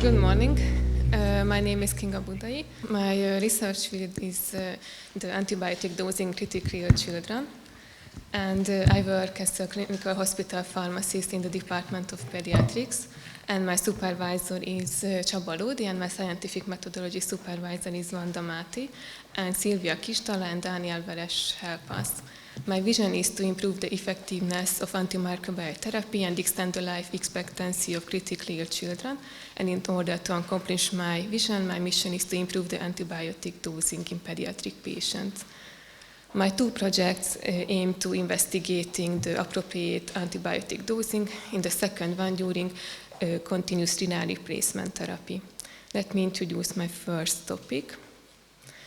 Good morning. My name is Kinga Budai. My research field is the antibiotic dosing critically ill children. And I work as a clinical hospital pharmacist in the Department of Pediatrics. And my supervisor is Csaba Lódi, and my scientific methodology supervisor is Vanda Máté. And Szilvia Kistala and Daniel Veres help us. My vision is to improve the effectiveness of antimicrobial therapy and extend the life expectancy of critically ill children. And in order to accomplish my vision, my mission is to improve the antibiotic dosing in pediatric patients. My two projects aim to investigating the appropriate antibiotic dosing, in the second one during continuous renal replacement therapy. Let me introduce my first topic.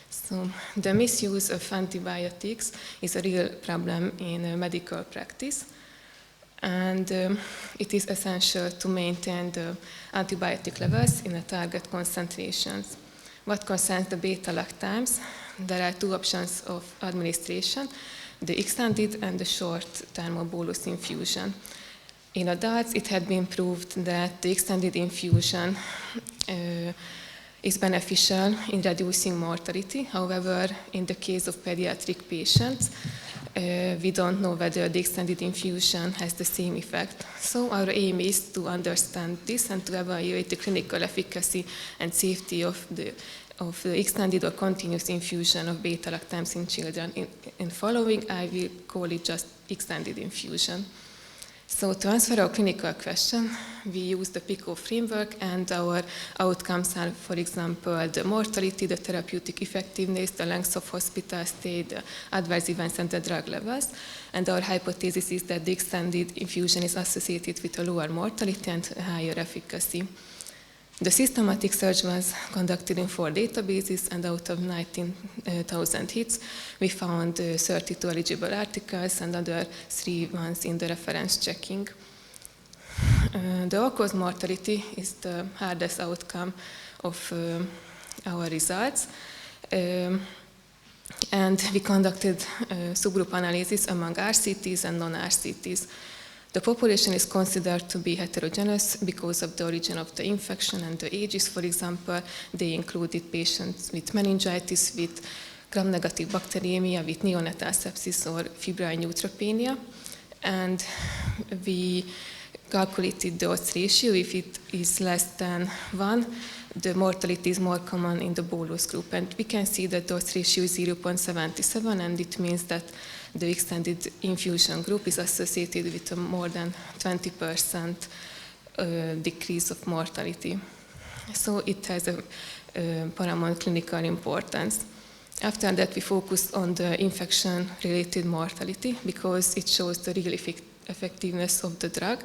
So, the misuse of antibiotics is a real problem in medical practice, and it is essential to maintain the antibiotic levels in the target concentrations. What concerns the beta-lactams, there are two options of administration, the extended and the short-term bolus infusion. In adults, it had been proved that the extended infusion is beneficial in reducing mortality. However, in the case of pediatric patients, we don't know whether the extended infusion has the same effect. So our aim is to understand this and to evaluate the clinical efficacy and safety of the extended or continuous infusion of beta-lactams in children. In following, I will call it just extended infusion. So to answer our clinical question, we use the PICO framework, and our outcomes are, for example, the mortality, the therapeutic effectiveness, the length of hospital stay, the adverse events, and the drug levels. And our hypothesis is that the extended infusion is associated with a lower mortality and higher efficacy. The systematic search was conducted in 4 databases, and out of 19,000 hits, we found 32 eligible articles and other 3 ones in the reference checking. The all-cause mortality is the hardest outcome of our results. And we conducted subgroup analysis among RCTs and non-RCTs. The population is considered to be heterogeneous because of the origin of the infection and the ages. For example, they included patients with meningitis, with gram-negative bacteremia, with neonatal sepsis or febrile neutropenia. And we calculated the odds ratio. If it is less than 1, the mortality is more common in the bolus group. And we can see that the odds ratio is 0.77, and it means that the extended infusion group is associated with a more than 20% decrease of mortality. So it has a paramount clinical importance. After that, we focused on the infection-related mortality because it shows the real effectiveness of the drug.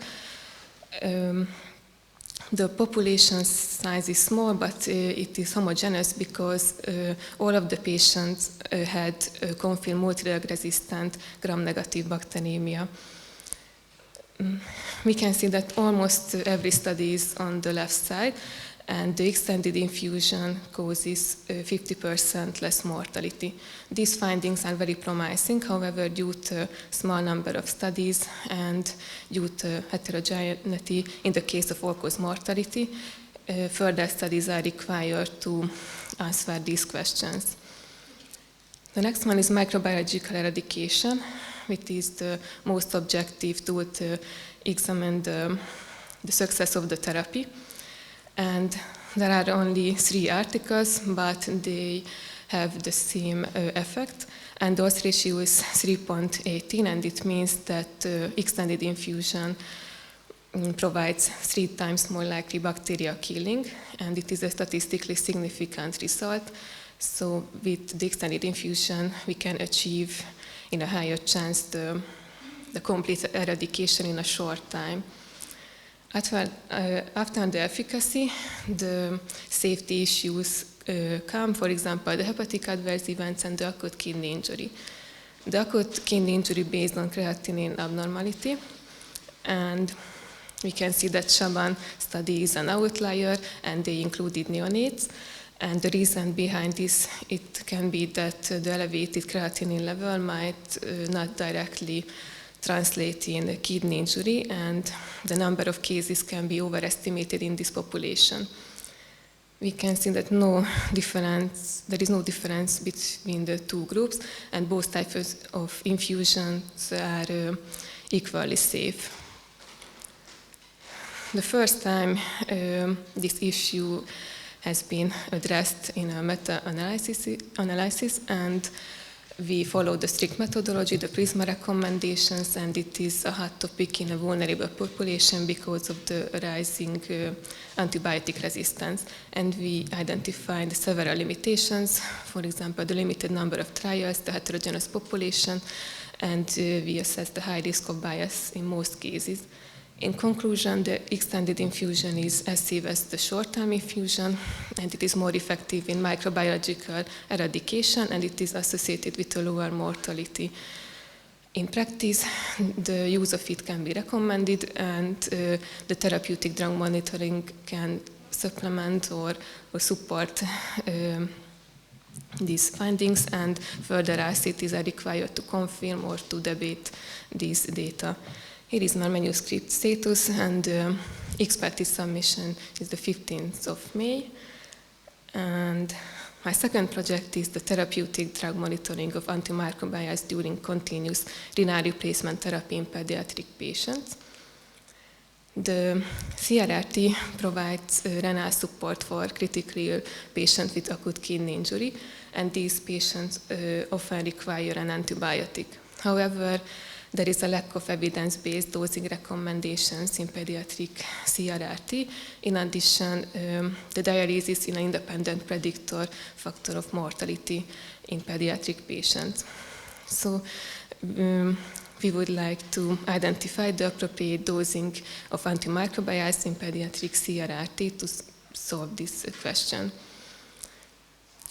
The population size is small, but it is homogeneous because all of the patients had confirmed multi-drug-resistant gram-negative bacteremia. We can see that almost every study is on the left side, and the extended infusion causes 50% less mortality. These findings are very promising, however, due to small number of studies and due to heterogeneity in the case of all-cause mortality, further studies are required to answer these questions. The next one is microbiological eradication, which is the most objective tool to examine the success of the therapy. And there are only 3 articles, but they have the same effect. And the odds ratio is 3.18, and it means that extended infusion provides 3 times more likely bacteria killing, and it is a statistically significant result. So with the extended infusion, we can achieve in a higher chance the complete eradication in a short time. After the efficacy, the safety issues come, for example, the hepatic adverse events and the acute kidney injury. The acute kidney injury based on creatinine abnormality, and we can see that Shaban study is an outlier, and they included neonates. And the reason behind this, it can be that the elevated creatinine level might not directly translate in kidney injury, and the number of cases can be overestimated in this population. we can see that there is no difference between the two groups, and both types of infusions are equally safe. The first time this issue has been addressed in a meta-analysis, and we follow the strict methodology, the PRISMA recommendations, and it is a hot topic in a vulnerable population because of the rising antibiotic resistance. And we identified several limitations, for example, the limited number of trials, the heterogeneous population, and we assessed the high risk of bias in most cases. In conclusion, the extended infusion is as safe as the short-term infusion, and it is more effective in microbiological eradication, and it is associated with a lower mortality. In practice, the use of it can be recommended, and the therapeutic drug monitoring can supplement or support these findings, and further RCTs are required to confirm or to debate these data. Here is my manuscript status, and expertise submission is the 15th of May. And my second project is the therapeutic drug monitoring of antimicrobials during continuous renal replacement therapy in pediatric patients. The CRRT provides renal support for critically ill patients with acute kidney injury, and these patients often require an antibiotic. However, there is a lack of evidence-based dosing recommendations in pediatric CRRT. In addition, the dialysis is an independent predictor factor of mortality in pediatric patients. So we would like to identify the appropriate dosing of antimicrobials in pediatric CRRT to solve this question.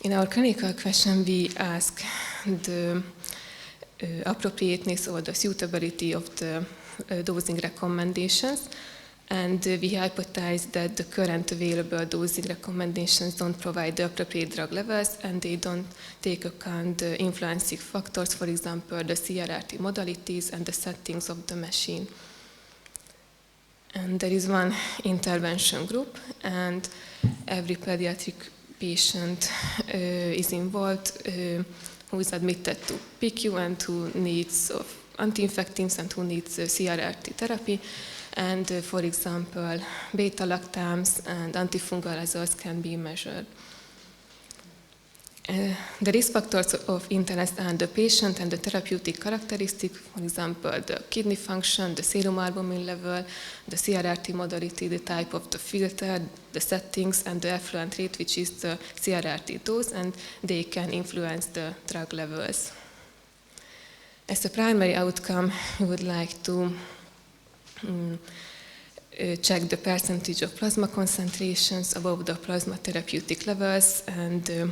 In our clinical question, we ask the appropriateness or the suitability of the dosing recommendations, and we hypothesize that the current available dosing recommendations don't provide the appropriate drug levels, and they don't take account the influencing factors, for example, the CRRT modalities and the settings of the machine. And there is one intervention group, and every pediatric patient is involved who is admitted to PICU and who needs of anti-infectives and who needs CRRT therapy. And for example, beta-lactams and antifungal azoles can be measured. The risk factors of interest are the patient and the therapeutic characteristic, for example, the kidney function, the serum albumin level, the CRRT modality, the type of the filter, the settings, and the effluent rate, which is the CRRT dose, and they can influence the drug levels. As a primary outcome, we would like to check the percentage of plasma concentrations above the plasma therapeutic levels and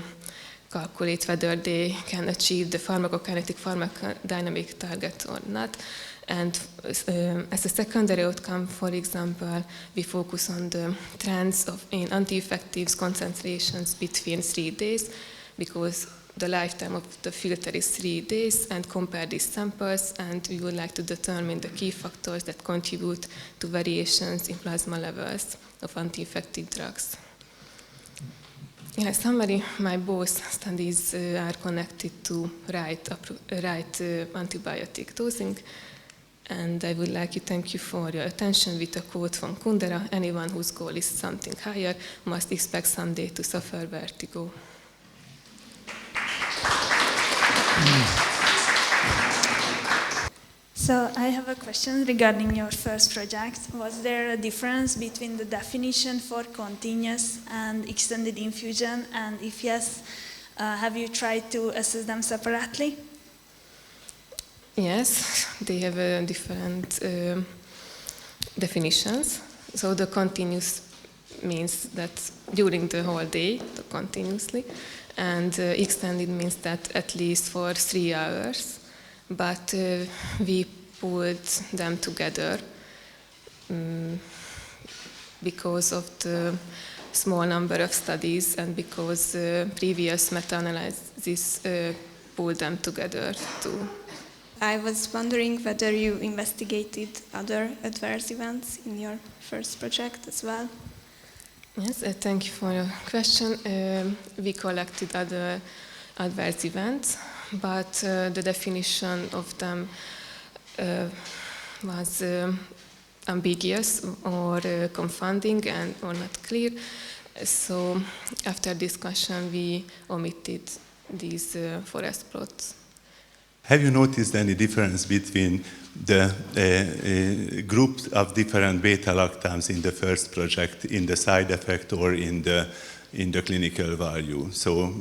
calculate whether they can achieve the pharmacokinetic pharmacodynamic target or not. And as a secondary outcome, for example, we focus on the trends in anti-infectives concentrations between 3 days, because the lifetime of the filter is 3 days, and compare these samples, and we would like to determine the key factors that contribute to variations in plasma levels of anti-infective drugs. In summary, my both studies are connected to right antibiotic dosing, and I would like to thank you for your attention with a quote from Kundera: "Anyone whose goal is something higher must expect someday to suffer vertigo." So I have a question regarding your first project. Was there a difference between the definition for continuous and extended infusion? And if yes, have you tried to assess them separately? Yes, they have different definitions. So the continuous means that during the whole day, continuously, and extended means that at least for 3 hours. But we put them together because of the small number of studies and because previous meta-analysis pulled them together too. I was wondering whether you investigated other adverse events in your first project as well? Yes, thank you for your question. We collected other adverse events, but the definition of them was ambiguous or confounding and or not clear. So after discussion, we omitted these forest plots. Have you noticed any difference between the groups of different beta-lactams in the first project, in the side effect or in the clinical value? So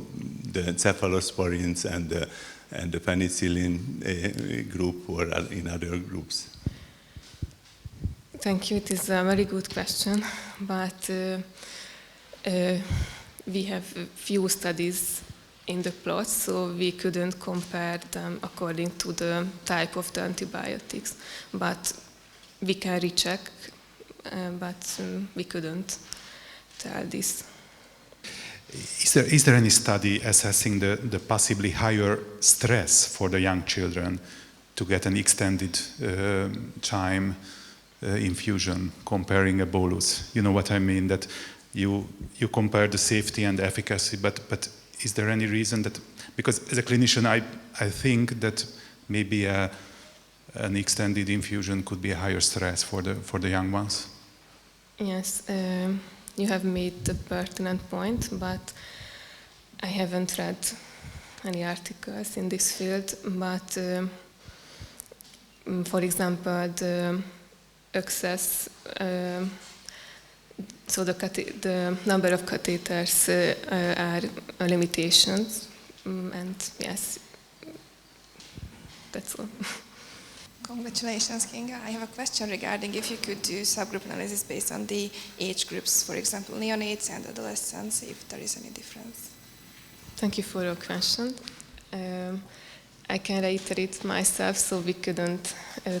the cephalosporins and the penicillin group or in other groups? Thank you. It is a very good question, but we have few studies in the plots, so we couldn't compare them according to the type of the antibiotics. But we can recheck, but we couldn't tell this. Is there any study assessing the possibly higher stress for the young children to get an extended time infusion comparing a bolus? You know what I mean, that you compare the safety and the efficacy, but is there any reason that, because as a clinician I think that maybe an extended infusion could be a higher stress for the young ones? Yes, you have made the pertinent point, but I haven't read any articles in this field, but for example, the access, so the number of catheters are limitations, and yes, that's all. Congratulations, Kinga. I have a question regarding if you could do subgroup analysis based on the age groups, for example, neonates and adolescents, if there is any difference. Thank you for your question. I can reiterate myself, so we couldn't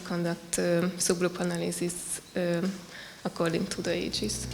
conduct subgroup analysis according to the ages.